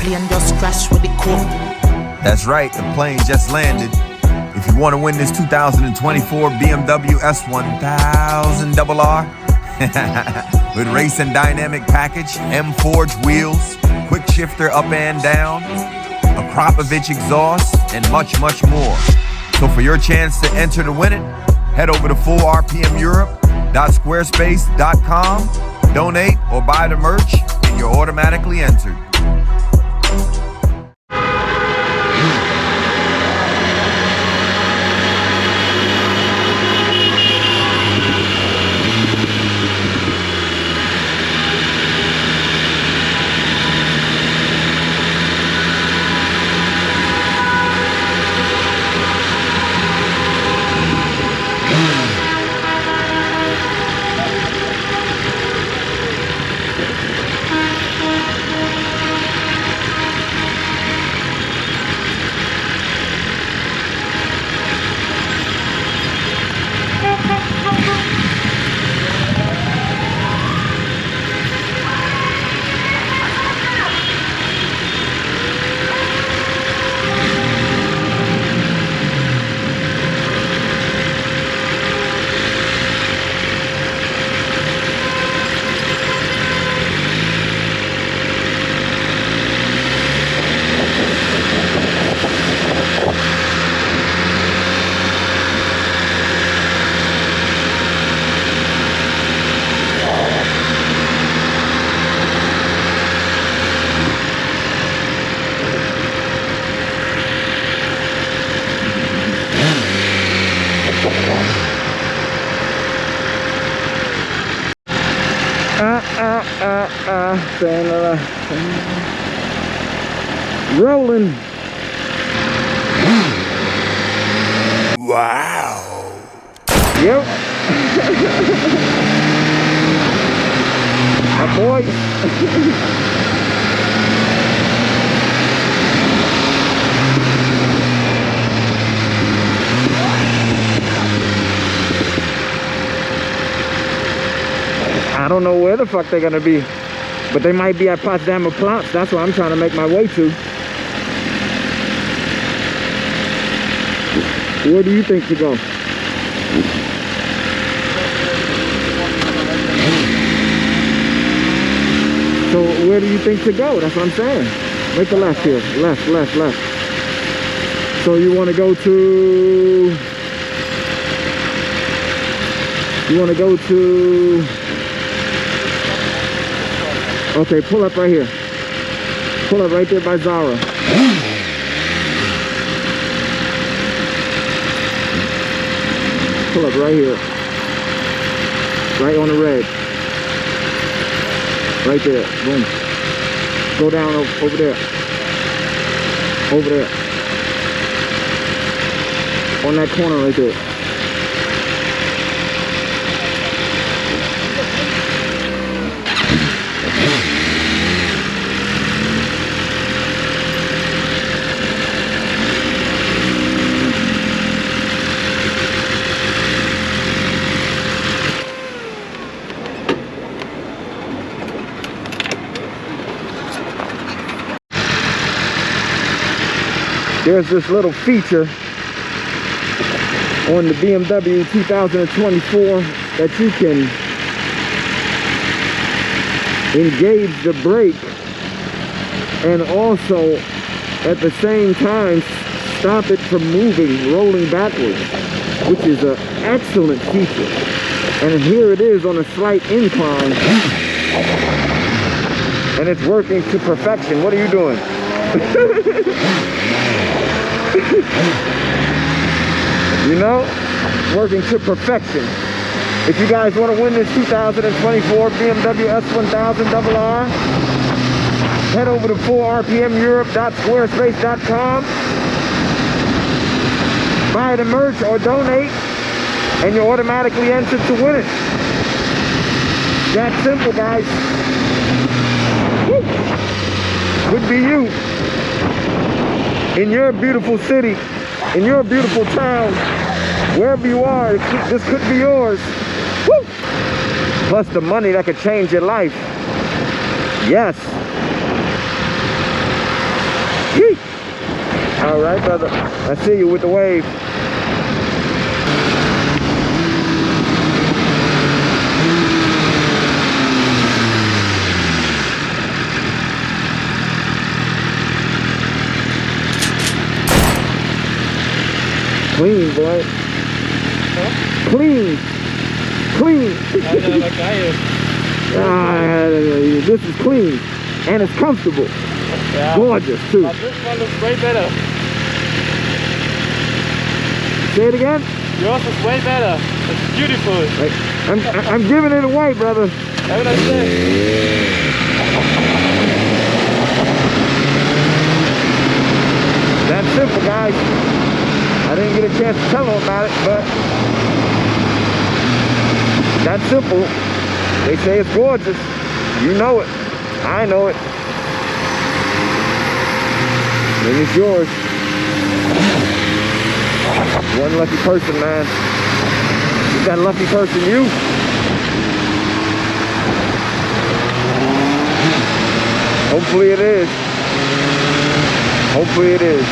plane just crashed with the coke. That's right, the plane just landed. If you want to win this 2024 BMW S1000RR with race and dynamic package, M-Forged wheels, quick shifter up and down, a Kropovich exhaust, and much, much more. So for your chance to enter to win it, head over to fullrpmeurope.squarespace.com, donate or buy the merch, and you're automatically entered. Rolling. Wow. Yep. My boy. I don't know where the fuck they're gonna be, but they might be at Potsdamer Platz. That's where I'm trying to make my way to. Where do you think to go? So where do you think to go? That's what I'm saying. Make a left here. Left, left, left. So you want to go to... You want to go to... Okay, pull up right here. Pull up right there by Zara. Pull up right here. Right on the red. Right there. Boom. Go down over there. Over there. On that corner right there. There's this little feature on the BMW 2024 that you can engage the brake and also at the same time stop it from moving, rolling backwards, which is an excellent feature. And here it is on a slight incline and it's working to perfection. What are you doing? You know, working to perfection. If you guys want to win this 2024 BMW S1000RR, head over to fullrpmeurope.squarespace.com, buy the merch or donate, and you're automatically entered to win it. That simple, guys. Woo. Could be you. In your beautiful city, in your beautiful town, wherever you are, this could be yours. Woo! Plus the money that could change your life. Yes. All right, brother. I see you with the wave. Clean, boy. Huh? Clean. Clean. This is clean. And it's comfortable. Yeah. Gorgeous, too. But this one looks way better. Say it again? Yours is way better. It's beautiful. Like, I'm giving it away, brother. Have a nice day. That's simple, guys. I didn't get a chance to tell them about it, but that's simple. They say it's gorgeous. You know it. I know it. And it's yours. One lucky person, man. Is that lucky person you? Hopefully it is. Hopefully it is.